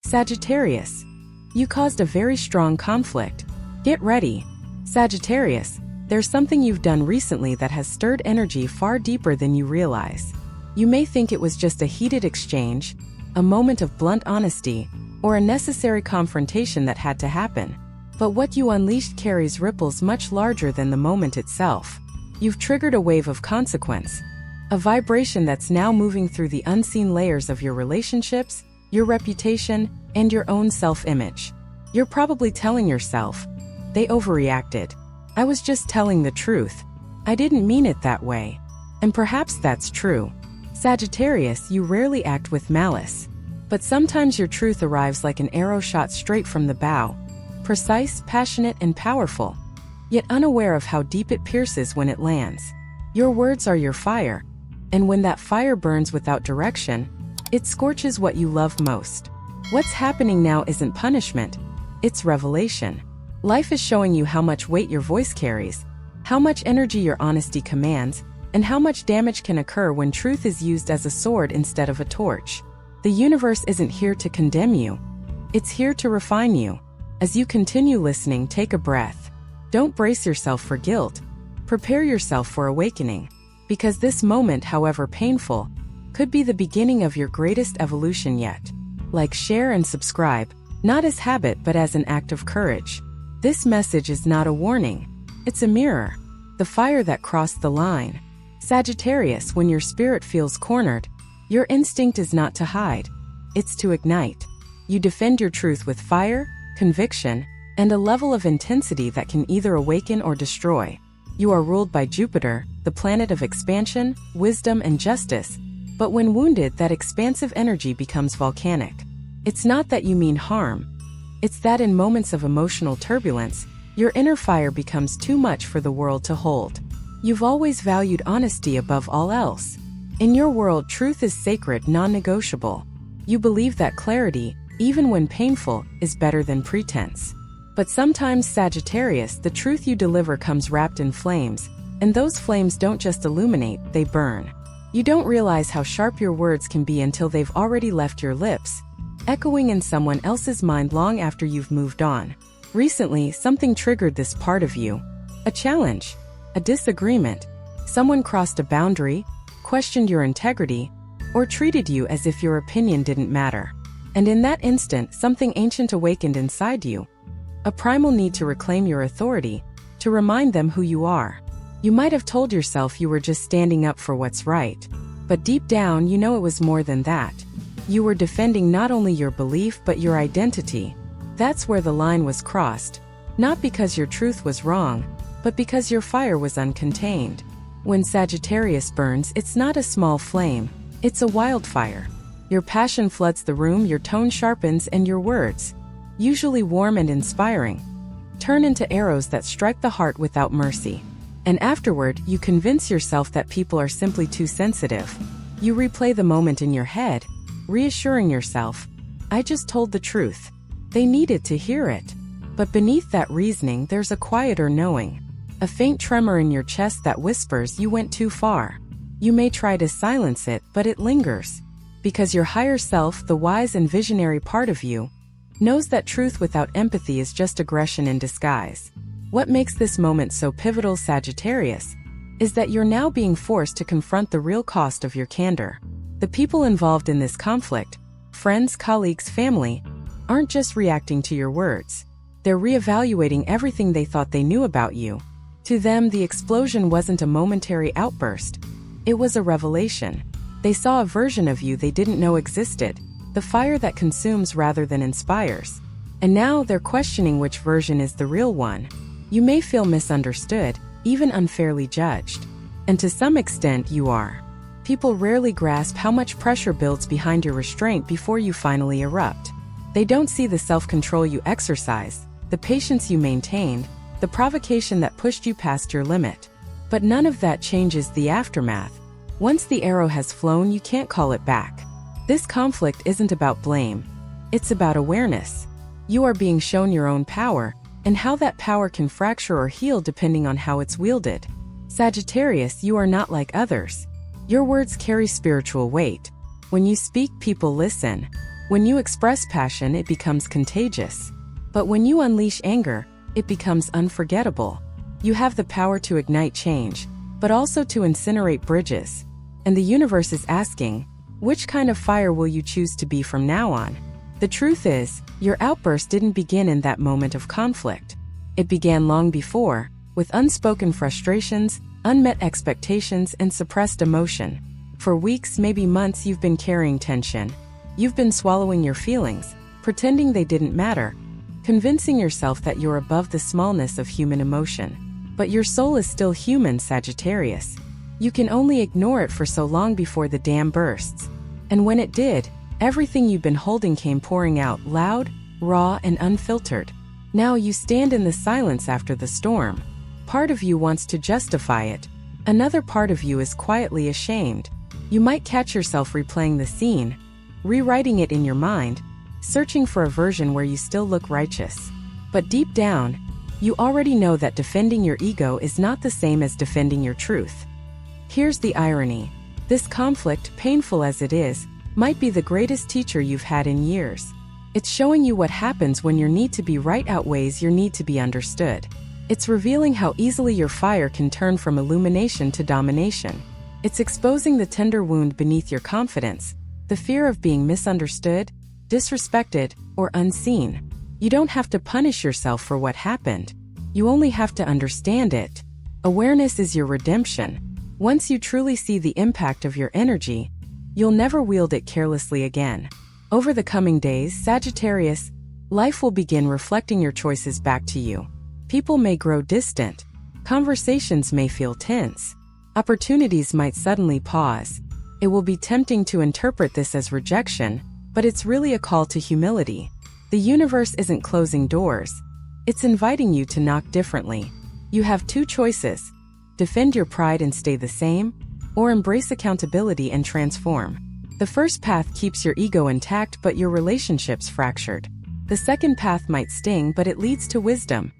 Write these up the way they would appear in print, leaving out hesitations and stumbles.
Sagittarius. You caused a very strong conflict. Get ready. Sagittarius, there's something you've done recently that has stirred energy far deeper than you realize. You may think it was just a heated exchange, a moment of blunt honesty, or a necessary confrontation that had to happen. But what you unleashed carries ripples much larger than the moment itself. You've triggered a wave of consequence, a vibration that's now moving through the unseen layers of your relationships, your reputation, and your own self-image. You're probably telling yourself, "They overreacted. I was just telling the truth. I didn't mean it that way." And perhaps that's true. Sagittarius, you rarely act with malice. But sometimes your truth arrives like an arrow shot straight from the bow, precise, passionate, and powerful, yet unaware of how deep it pierces when it lands. Your words are your fire, and when that fire burns without direction, it scorches what you love most. What's happening now isn't punishment, it's revelation. Life is showing you how much weight your voice carries, how much energy your honesty commands, and how much damage can occur when truth is used as a sword instead of a torch. The universe isn't here to condemn you. It's here to refine you. As you continue listening, take a breath. Don't brace yourself for guilt. Prepare yourself for awakening. Because this moment, however painful, could be the beginning of your greatest evolution yet. Like, share, and subscribe, not as habit but as an act of courage. This message is not a warning. It's a mirror. The fire that crossed the line. Sagittarius, when your spirit feels cornered, your instinct is not to hide. It's to ignite. You defend your truth with fire, conviction, and a level of intensity that can either awaken or destroy. You are ruled by Jupiter, the planet of expansion, wisdom, and justice, but when wounded, that expansive energy becomes volcanic. It's not that you mean harm. It's that in moments of emotional turbulence, your inner fire becomes too much for the world to hold. You've always valued honesty above all else. In your world, truth is sacred, non-negotiable. You believe that clarity, even when painful, is better than pretense. But sometimes, Sagittarius, the truth you deliver comes wrapped in flames, and those flames don't just illuminate, they burn. You don't realize how sharp your words can be until they've already left your lips, echoing in someone else's mind long after you've moved on. Recently, something triggered this part of you. A challenge, a disagreement. Someone crossed a boundary, questioned your integrity, or treated you as if your opinion didn't matter. And in that instant, something ancient awakened inside you. A primal need to reclaim your authority, to remind them who you are. You might have told yourself you were just standing up for what's right, but deep down you know it was more than that. You were defending not only your belief but your identity. That's where the line was crossed, not because your truth was wrong, but because your fire was uncontained. When Sagittarius burns, it's not a small flame, it's a wildfire. Your passion floods the room, your tone sharpens, and your words, usually warm and inspiring, turn into arrows that strike the heart without mercy. And afterward, you convince yourself that people are simply too sensitive. You replay the moment in your head, reassuring yourself, "I just told the truth. They needed to hear it." But beneath that reasoning, there's a quieter knowing, a faint tremor in your chest that whispers you went too far. You may try to silence it, but it lingers. Because your higher self, the wise and visionary part of you, knows that truth without empathy is just aggression in disguise. What makes this moment so pivotal, Sagittarius, is that you're now being forced to confront the real cost of your candor. The people involved in this conflict, friends, colleagues, family, aren't just reacting to your words. They're reevaluating everything they thought they knew about you. To them, the explosion wasn't a momentary outburst. It was a revelation. They saw a version of you they didn't know existed, the fire that consumes rather than inspires. And now they're questioning which version is the real one. You may feel misunderstood, even unfairly judged. And to some extent, you are. People rarely grasp how much pressure builds behind your restraint before you finally erupt. They don't see the self-control you exercised, the patience you maintained, the provocation that pushed you past your limit. But none of that changes the aftermath. Once the arrow has flown, you can't call it back. This conflict isn't about blame. It's about awareness. You are being shown your own power, and how that power can fracture or heal depending on how it's wielded. Sagittarius, you are not like others. Your words carry spiritual weight. When you speak, people listen. When you express passion, it becomes contagious. But when you unleash anger, it becomes unforgettable. You have the power to ignite change, but also to incinerate bridges. And the universe is asking, which kind of fire will you choose to be from now on? The truth is, your outburst didn't begin in that moment of conflict. It began long before, with unspoken frustrations, unmet expectations, and suppressed emotion. For weeks, maybe months, you've been carrying tension. You've been swallowing your feelings, pretending they didn't matter, convincing yourself that you're above the smallness of human emotion. But your soul is still human, Sagittarius. You can only ignore it for so long before the dam bursts. And when it did, everything you've been holding came pouring out, loud, raw, and unfiltered. Now you stand in the silence after the storm. Part of you wants to justify it. Another part of you is quietly ashamed. You might catch yourself replaying the scene, rewriting it in your mind, searching for a version where you still look righteous. But deep down, you already know that defending your ego is not the same as defending your truth. Here's the irony. This conflict, painful as it is, might be the greatest teacher you've had in years. It's showing you what happens when your need to be right outweighs your need to be understood. It's revealing how easily your fire can turn from illumination to domination. It's exposing the tender wound beneath your confidence, the fear of being misunderstood, disrespected, or unseen. You don't have to punish yourself for what happened. You only have to understand it. Awareness is your redemption. Once you truly see the impact of your energy, you'll never wield it carelessly again. Over the coming days, Sagittarius, life will begin reflecting your choices back to you. People may grow distant. Conversations may feel tense. Opportunities might suddenly pause. It will be tempting to interpret this as rejection, but it's really a call to humility. The universe isn't closing doors. It's inviting you to knock differently. You have two choices: defend your pride and stay the same, or embrace accountability and transform. The first path keeps your ego intact but your relationships fractured. The second path might sting, but it leads to wisdom.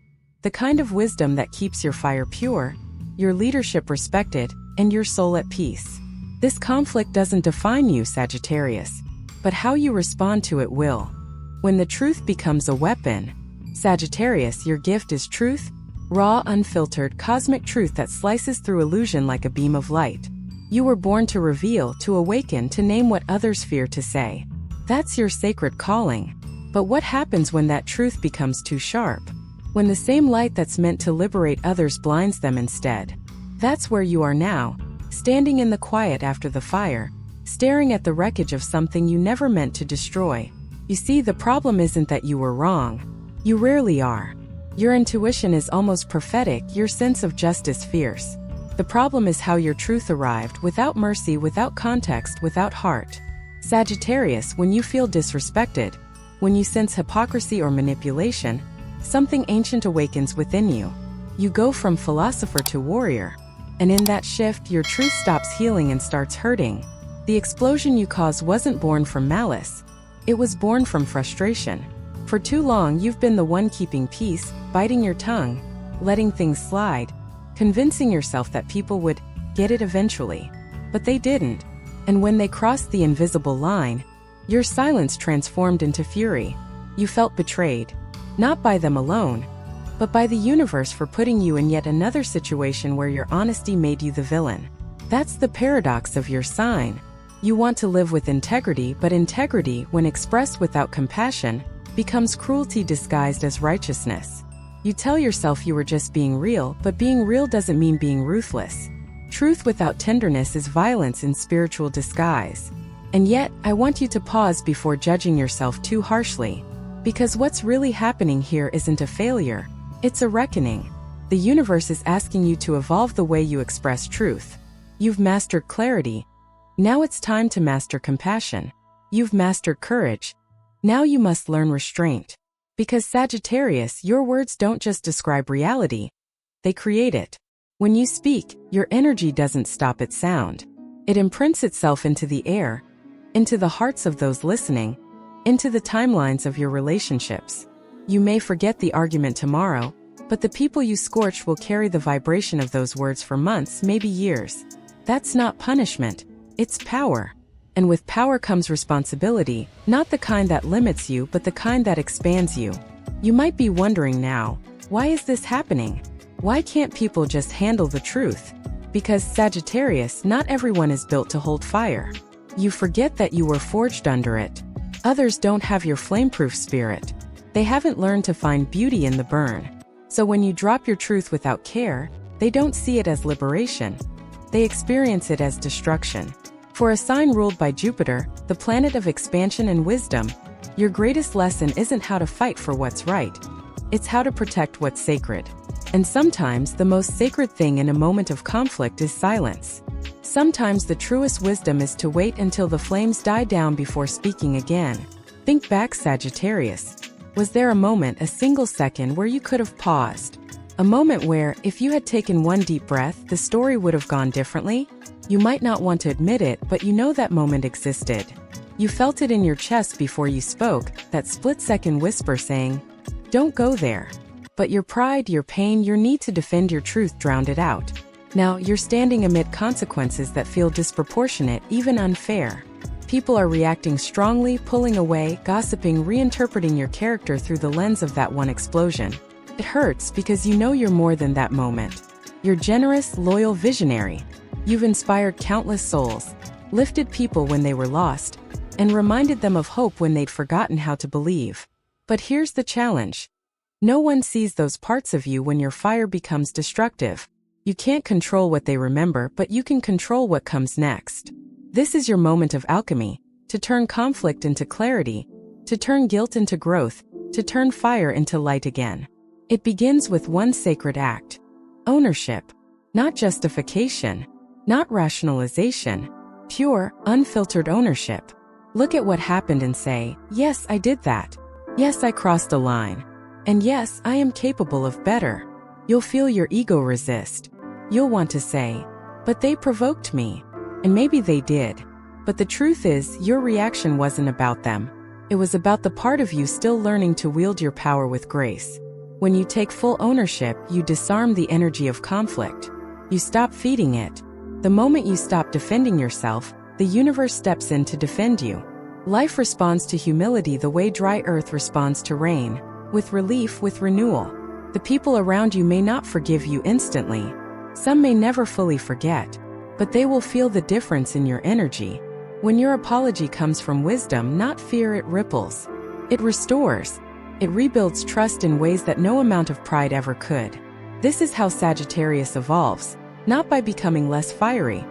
The kind of wisdom that keeps your fire pure, your leadership respected, and your soul at peace. This conflict doesn't define you, Sagittarius, but how you respond to it will. When the truth becomes a weapon, Sagittarius, your gift is truth, raw, unfiltered, cosmic truth that slices through illusion like a beam of light. You were born to reveal, to awaken, to name what others fear to say. That's your sacred calling. But what happens when that truth becomes too sharp? When the same light that's meant to liberate others blinds them instead? That's where you are now, standing in the quiet after the fire, staring at the wreckage of something you never meant to destroy. You see, the problem isn't that you were wrong. You rarely are. Your intuition is almost prophetic, your sense of justice fierce. The problem is how your truth arrived, without mercy, without context, without heart. Sagittarius, when you feel disrespected, when you sense hypocrisy or manipulation, something ancient awakens within you. You go from philosopher to warrior. And in that shift, your truth stops healing and starts hurting. The explosion you caused wasn't born from malice. It was born from frustration. For too long, you've been the one keeping peace, biting your tongue, letting things slide, convincing yourself that people would get it eventually. But they didn't. And when they crossed the invisible line, your silence transformed into fury. You felt betrayed. Not by them alone, but by the universe for putting you in yet another situation where your honesty made you the villain. That's the paradox of your sign. You want to live with integrity, but integrity, when expressed without compassion, becomes cruelty disguised as righteousness. You tell yourself you were just being real, but being real doesn't mean being ruthless. Truth without tenderness is violence in spiritual disguise. And yet, I want you to pause before judging yourself too harshly. Because what's really happening here isn't a failure, it's a reckoning. The universe is asking you to evolve the way you express truth. You've mastered clarity. Now it's time to master compassion. You've mastered courage. Now you must learn restraint. Because Sagittarius, your words don't just describe reality, they create it. When you speak, your energy doesn't stop at sound. It imprints itself into the air, into the hearts of those listening, into the timelines of your relationships. You may forget the argument tomorrow, but the people you scorched will carry the vibration of those words for months, maybe years. That's not punishment, it's power. And with power comes responsibility, not the kind that limits you but the kind that expands you. You might be wondering now, why is this happening? Why can't people just handle the truth? Because Sagittarius, not everyone is built to hold fire. You forget that you were forged under it. Others don't have your flameproof spirit. They haven't learned to find beauty in the burn. So when you drop your truth without care, they don't see it as liberation. They experience it as destruction. For a sign ruled by Jupiter, the planet of expansion and wisdom, your greatest lesson isn't how to fight for what's right. It's how to protect what's sacred. And sometimes the most sacred thing in a moment of conflict is silence. Sometimes the truest wisdom is to wait until the flames die down before speaking again. Think back, Sagittarius. Was there a moment, a single second, where you could have paused? A moment where, if you had taken one deep breath, the story would have gone differently? You might not want to admit it, but you know that moment existed. You felt it in your chest before you spoke, that split-second whisper saying, "Don't go there." But your pride, your pain, your need to defend your truth drowned it out. Now, you're standing amid consequences that feel disproportionate, even unfair. People are reacting strongly, pulling away, gossiping, reinterpreting your character through the lens of that one explosion. It hurts because you know you're more than that moment. You're generous, loyal, visionary. You've inspired countless souls, lifted people when they were lost, and reminded them of hope when they'd forgotten how to believe. But here's the challenge. No one sees those parts of you when your fire becomes destructive. You can't control what they remember, but you can control what comes next. This is your moment of alchemy, to turn conflict into clarity, to turn guilt into growth, to turn fire into light again. It begins with one sacred act. Ownership. Not justification. Not rationalization. Pure, unfiltered ownership. Look at what happened and say, yes, I did that. Yes, I crossed a line. And yes, I am capable of better. You'll feel your ego resist. You'll want to say, but they provoked me. And maybe they did. But the truth is, your reaction wasn't about them. It was about the part of you still learning to wield your power with grace. When you take full ownership, you disarm the energy of conflict. You stop feeding it. The moment you stop defending yourself, the universe steps in to defend you. Life responds to humility the way dry earth responds to rain, with relief, with renewal. The people around you may not forgive you instantly. Some may never fully forget, but they will feel the difference in your energy. When your apology comes from wisdom, not fear, it ripples. It restores. It rebuilds trust in ways that no amount of pride ever could. This is how Sagittarius evolves, not by becoming less fiery,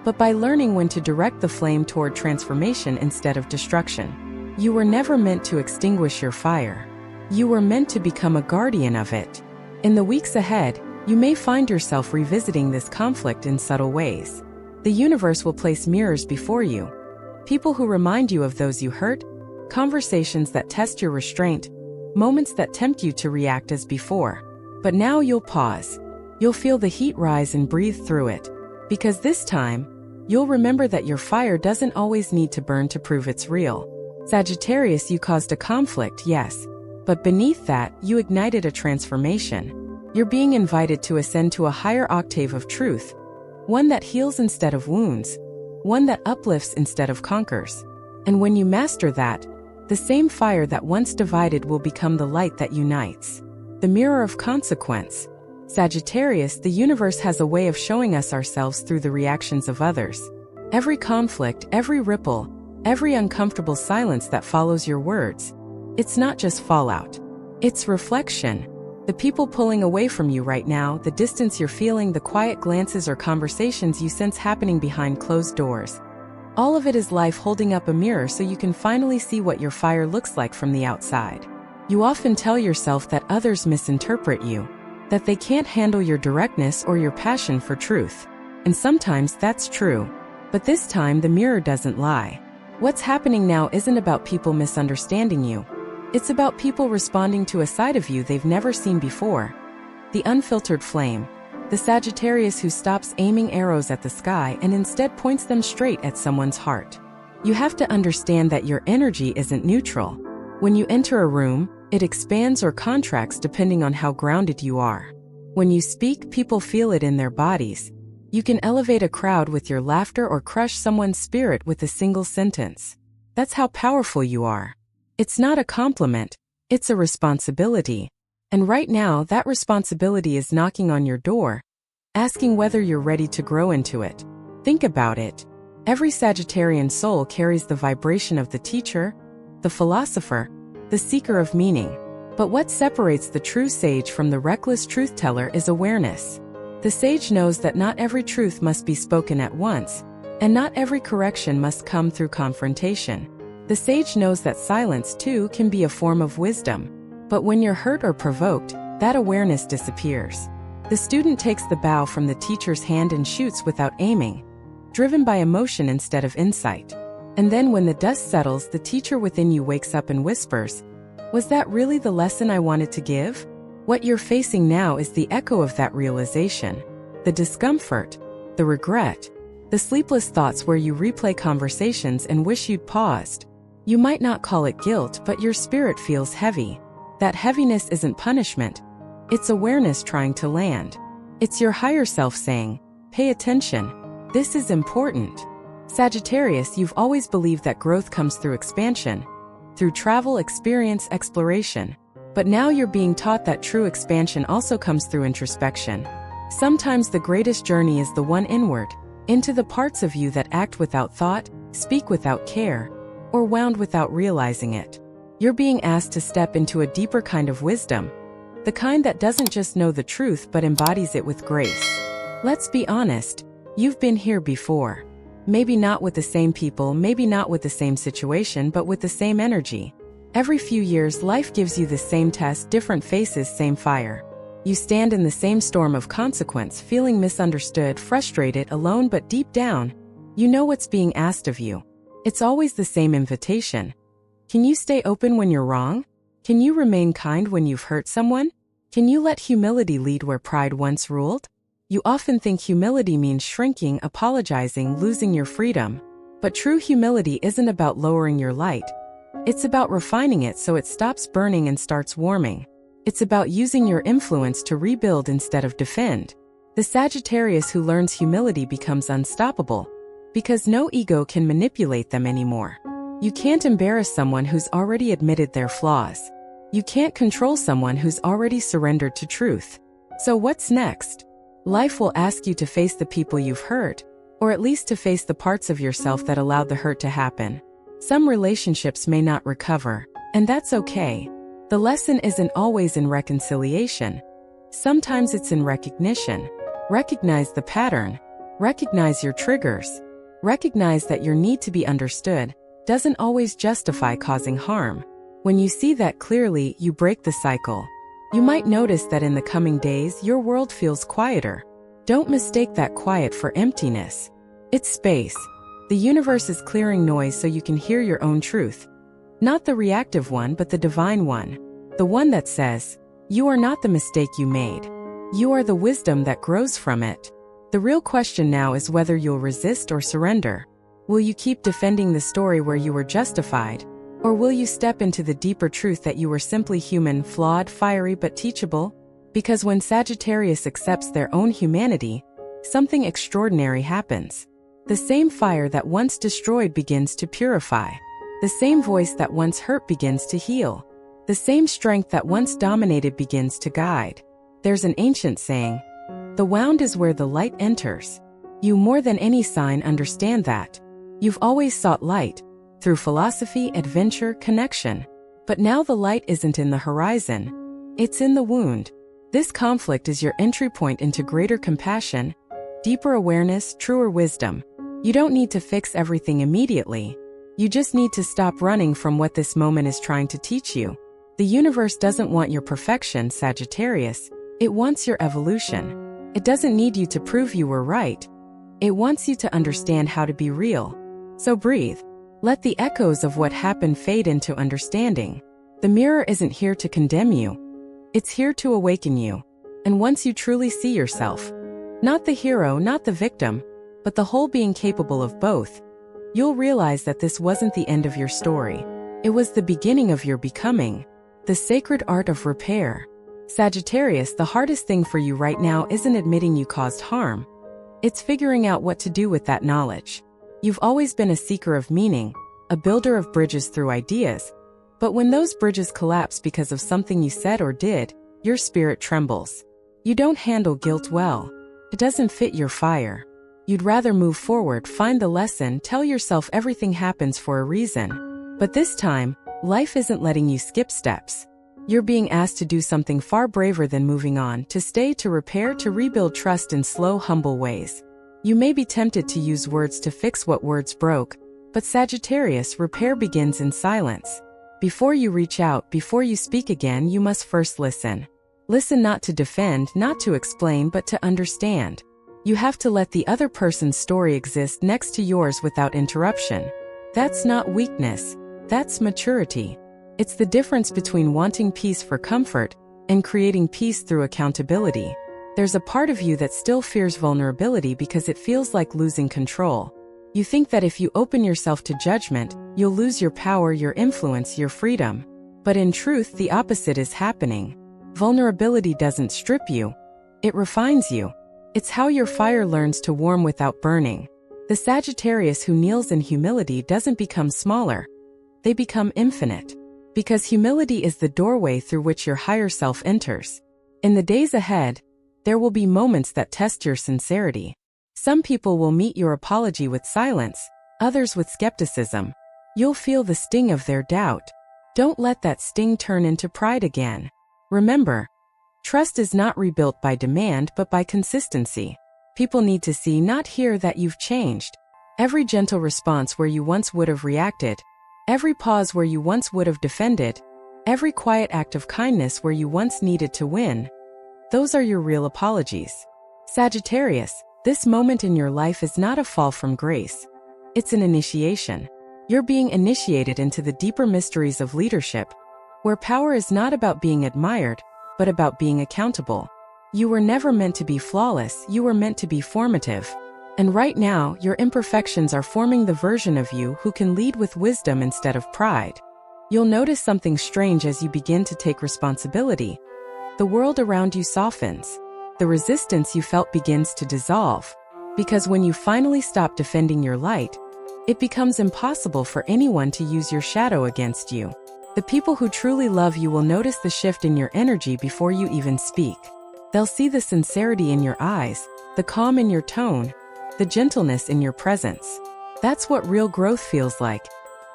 but by learning when to direct the flame toward transformation instead of destruction. You were never meant to extinguish your fire. You were meant to become a guardian of it. In the weeks ahead, you may find yourself revisiting this conflict in subtle ways. The universe will place mirrors before you. People who remind you of those you hurt, conversations that test your restraint, moments that tempt you to react as before. But now you'll pause. You'll feel the heat rise and breathe through it. Because this time, you'll remember that your fire doesn't always need to burn to prove it's real. Sagittarius, you caused a conflict, yes. But beneath that, you ignited a transformation. You're being invited to ascend to a higher octave of truth. One that heals instead of wounds. One that uplifts instead of conquers. And when you master that, the same fire that once divided will become the light that unites. The mirror of consequence. Sagittarius, the universe has a way of showing us ourselves through the reactions of others. Every conflict, every ripple, every uncomfortable silence that follows your words. It's not just fallout. It's reflection. The people pulling away from you right now, the distance you're feeling, the quiet glances or conversations you sense happening behind closed doors. All of it is life holding up a mirror so you can finally see what your fire looks like from the outside. You often tell yourself that others misinterpret you, that they can't handle your directness or your passion for truth. And sometimes that's true. But this time the mirror doesn't lie. What's happening now isn't about people misunderstanding you. It's about people responding to a side of you they've never seen before. The unfiltered flame. The Sagittarius who stops aiming arrows at the sky and instead points them straight at someone's heart. You have to understand that your energy isn't neutral. When you enter a room, it expands or contracts depending on how grounded you are. When you speak, people feel it in their bodies. You can elevate a crowd with your laughter or crush someone's spirit with a single sentence. That's how powerful you are. It's not a compliment, it's a responsibility. And right now, that responsibility is knocking on your door, asking whether you're ready to grow into it. Think about it. Every Sagittarian soul carries the vibration of the teacher, the philosopher, the seeker of meaning. But what separates the true sage from the reckless truth-teller is awareness. The sage knows that not every truth must be spoken at once, and not every correction must come through confrontation. The sage knows that silence, too, can be a form of wisdom. But when you're hurt or provoked, that awareness disappears. The student takes the bow from the teacher's hand and shoots without aiming, driven by emotion instead of insight. And then when the dust settles, the teacher within you wakes up and whispers, "Was that really the lesson I wanted to give?" What you're facing now is the echo of that realization. The discomfort, the regret, the sleepless thoughts where you replay conversations and wish you'd paused. You might not call it guilt, but your spirit feels heavy. That heaviness isn't punishment. It's awareness trying to land. It's your higher self saying, "Pay attention. This is important." Sagittarius, you've always believed that growth comes through expansion, through travel, experience, exploration. But now you're being taught that true expansion also comes through introspection. Sometimes the greatest journey is the one inward, into the parts of you that act without thought, speak without care, or wound without realizing it. You're being asked to step into a deeper kind of wisdom, the kind that doesn't just know the truth but embodies it with grace. Let's be honest, you've been here before. Maybe not with the same people, maybe not with the same situation, but with the same energy. Every few years, life gives you the same test, different faces, same fire. You stand in the same storm of consequence, feeling misunderstood, frustrated, alone, but deep down, you know what's being asked of you. It's always the same invitation. Can you stay open when you're wrong? Can you remain kind when you've hurt someone? Can you let humility lead where pride once ruled? You often think humility means shrinking, apologizing, losing your freedom. But true humility isn't about lowering your light. It's about refining it so it stops burning and starts warming. It's about using your influence to rebuild instead of defend. The Sagittarius who learns humility becomes unstoppable, because no ego can manipulate them anymore. You can't embarrass someone who's already admitted their flaws. You can't control someone who's already surrendered to truth. So what's next? Life will ask you to face the people you've hurt, or at least to face the parts of yourself that allowed the hurt to happen. Some relationships may not recover, and that's okay. The lesson isn't always in reconciliation. Sometimes it's in recognition. Recognize the pattern. Recognize your triggers. Recognize that your need to be understood doesn't always justify causing harm. When you see that clearly, you break the cycle. You might notice that in the coming days, your world feels quieter. Don't mistake that quiet for emptiness. It's space. The universe is clearing noise so you can hear your own truth. Not the reactive one, but the divine one. The one that says, "You are not the mistake you made. You are the wisdom that grows from it." The real question now is whether you'll resist or surrender. Will you keep defending the story where you were justified? Or will you step into the deeper truth that you were simply human, flawed, fiery, but teachable? Because when Sagittarius accepts their own humanity, something extraordinary happens. The same fire that once destroyed begins to purify. The same voice that once hurt begins to heal. The same strength that once dominated begins to guide. There's an ancient saying, "The wound is where the light enters." You more than any sign understand that. You've always sought light, through philosophy, adventure, connection. But now the light isn't in the horizon. It's in the wound. This conflict is your entry point into greater compassion, deeper awareness, truer wisdom. You don't need to fix everything immediately. You just need to stop running from what this moment is trying to teach you. The universe doesn't want your perfection, Sagittarius. It wants your evolution. It doesn't need you to prove you were right. It wants you to understand how to be real. So breathe. Let the echoes of what happened fade into understanding. The mirror isn't here to condemn you. It's here to awaken you. And once you truly see yourself, not the hero, not the victim, but the whole being capable of both, you'll realize that this wasn't the end of your story. It was the beginning of your becoming, the sacred art of repair. Sagittarius, the hardest thing for you right now isn't admitting you caused harm. It's figuring out what to do with that knowledge. You've always been a seeker of meaning, a builder of bridges through ideas. But when those bridges collapse because of something you said or did, your spirit trembles. You don't handle guilt well. It doesn't fit your fire. You'd rather move forward, find the lesson, tell yourself everything happens for a reason. But this time, life isn't letting you skip steps. You're being asked to do something far braver than moving on, to stay, to repair, to rebuild trust in slow, humble ways. You may be tempted to use words to fix what words broke, but Sagittarius, repair begins in silence. Before you reach out, before you speak again, you must first listen. Listen not to defend, not to explain, but to understand. You have to let the other person's story exist next to yours without interruption. That's not weakness. That's maturity. It's the difference between wanting peace for comfort and creating peace through accountability. There's a part of you that still fears vulnerability because it feels like losing control. You think that if you open yourself to judgment, you'll lose your power, your influence, your freedom. But in truth, the opposite is happening. Vulnerability doesn't strip you. It refines you. It's how your fire learns to warm without burning. The Sagittarius who kneels in humility doesn't become smaller. They become infinite. Because humility is the doorway through which your higher self enters. In the days ahead, there will be moments that test your sincerity. Some people will meet your apology with silence, others with skepticism. You'll feel the sting of their doubt. Don't let that sting turn into pride again. Remember, trust is not rebuilt by demand but by consistency. People need to see, not hear, that you've changed. Every gentle response where you once would have reacted, every pause where you once would have defended, every quiet act of kindness where you once needed to win. Those are your real apologies. Sagittarius, this moment in your life is not a fall from grace. It's an initiation. You're being initiated into the deeper mysteries of leadership, where power is not about being admired, but about being accountable. You were never meant to be flawless, you were meant to be formative. And right now, your imperfections are forming the version of you who can lead with wisdom instead of pride. You'll notice something strange as you begin to take responsibility. The world around you softens. The resistance you felt begins to dissolve. Because when you finally stop defending your light, it becomes impossible for anyone to use your shadow against you. The people who truly love you will notice the shift in your energy before you even speak. They'll see the sincerity in your eyes, the calm in your tone, the gentleness in your presence. That's what real growth feels like.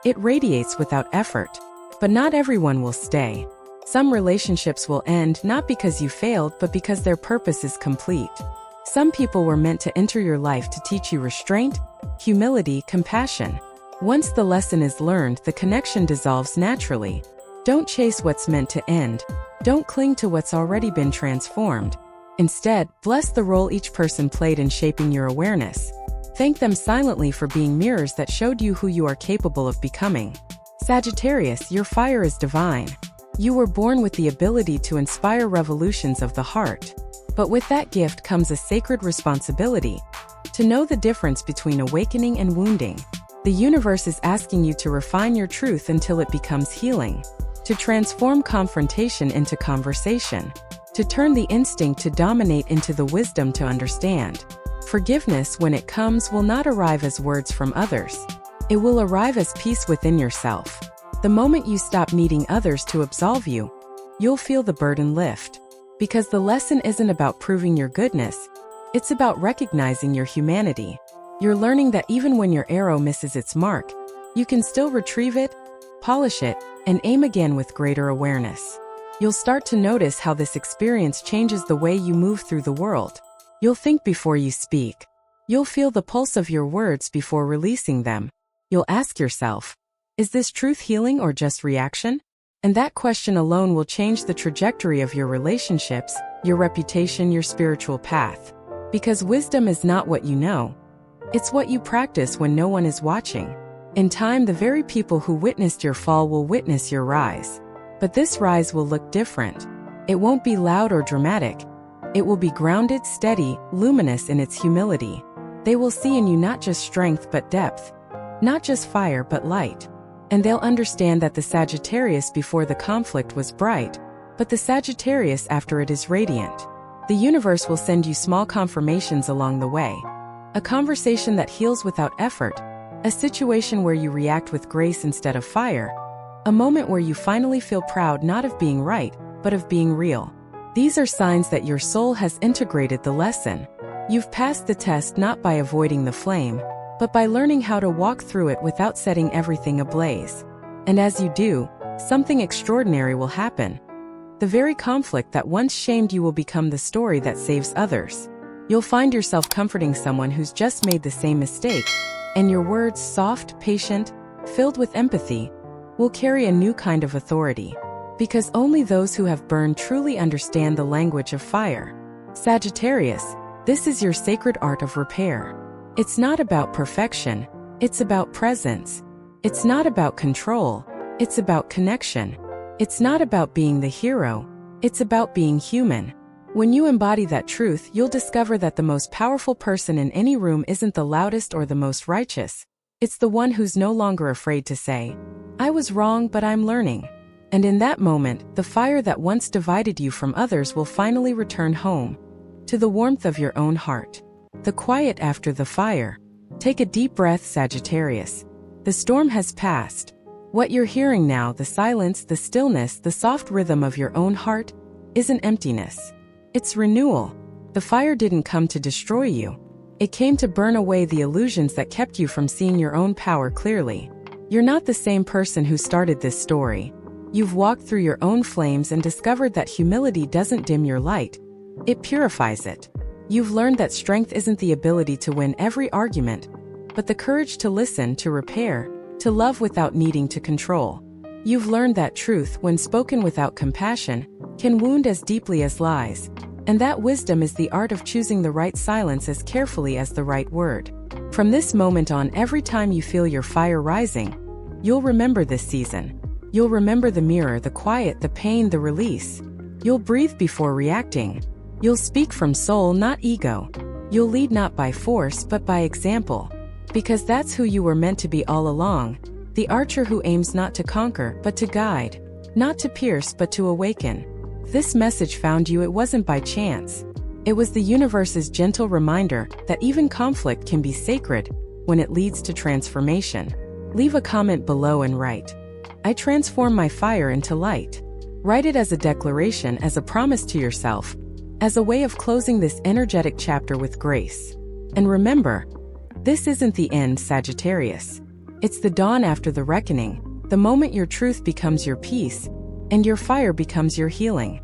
It radiates without effort. But not everyone will stay. Some relationships will end not because you failed, but because their purpose is complete. Some people were meant to enter your life to teach you restraint, humility, compassion. Once the lesson is learned, the connection dissolves naturally. Don't chase what's meant to end. Don't cling to what's already been transformed. Instead, bless the role each person played in shaping your awareness. Thank them silently for being mirrors that showed you who you are capable of becoming. Sagittarius, your fire is divine. You were born with the ability to inspire revolutions of the heart. But with that gift comes a sacred responsibility to know the difference between awakening and wounding. The universe is asking you to refine your truth until it becomes healing, to transform confrontation into conversation, to turn the instinct to dominate into the wisdom to understand. Forgiveness, when it comes, will not arrive as words from others. It will arrive as peace within yourself. The moment you stop needing others to absolve you, you'll feel the burden lift. Because the lesson isn't about proving your goodness, it's about recognizing your humanity. You're learning that even when your arrow misses its mark, you can still retrieve it, polish it, and aim again with greater awareness. You'll start to notice how this experience changes the way you move through the world. You'll think before you speak. You'll feel the pulse of your words before releasing them. You'll ask yourself, is this truth healing or just reaction? And that question alone will change the trajectory of your relationships, your reputation, your spiritual path. Because wisdom is not what you know. It's what you practice when no one is watching. In time, the very people who witnessed your fall will witness your rise. But this rise will look different. It won't be loud or dramatic. It will be grounded, steady, luminous in its humility. They will see in you not just strength but depth, not just fire but light. And they'll understand that the Sagittarius before the conflict was bright, but the Sagittarius after it is radiant. The universe will send you small confirmations along the way. A conversation that heals without effort. A situation where you react with grace instead of fire. A moment where you finally feel proud not of being right, but of being real. These are signs that your soul has integrated the lesson. You've passed the test not by avoiding the flame, but by learning how to walk through it without setting everything ablaze. And as you do, something extraordinary will happen. The very conflict that once shamed you will become the story that saves others. You'll find yourself comforting someone who's just made the same mistake, and your words, soft, patient, filled with empathy, will carry a new kind of authority. Because only those who have burned truly understand the language of fire. Sagittarius, this is your sacred art of repair. It's not about perfection, it's about presence. It's not about control, it's about connection. It's not about being the hero, it's about being human. When you embody that truth, you'll discover that the most powerful person in any room isn't the loudest or the most righteous. It's the one who's no longer afraid to say, "I was wrong, but I'm learning." And in that moment, the fire that once divided you from others will finally return home, to the warmth of your own heart. The quiet after the fire. Take a deep breath, Sagittarius. The storm has passed. What you're hearing now, the silence, the stillness, the soft rhythm of your own heart, isn't emptiness. It's renewal. The fire didn't come to destroy you. It came to burn away the illusions that kept you from seeing your own power clearly. You're not the same person who started this story. You've walked through your own flames and discovered that humility doesn't dim your light. It purifies it. You've learned that strength isn't the ability to win every argument, but the courage to listen, to repair, to love without needing to control. You've learned that truth, when spoken without compassion, can wound as deeply as lies, and that wisdom is the art of choosing the right silence as carefully as the right word. From this moment on, every time you feel your fire rising, you'll remember this season. You'll remember the mirror, the quiet, the pain, the release. You'll breathe before reacting. You'll speak from soul, not ego. You'll lead not by force, but by example. Because that's who you were meant to be all along, the archer who aims not to conquer, but to guide, not to pierce, but to awaken. This message found you, it wasn't by chance. It was the universe's gentle reminder that even conflict can be sacred when it leads to transformation. Leave a comment below and write, "I transform my fire into light." Write it as a declaration, as a promise to yourself, as a way of closing this energetic chapter with grace. And remember, this isn't the end, Sagittarius. It's the dawn after the reckoning, the moment your truth becomes your peace, and your fire becomes your healing.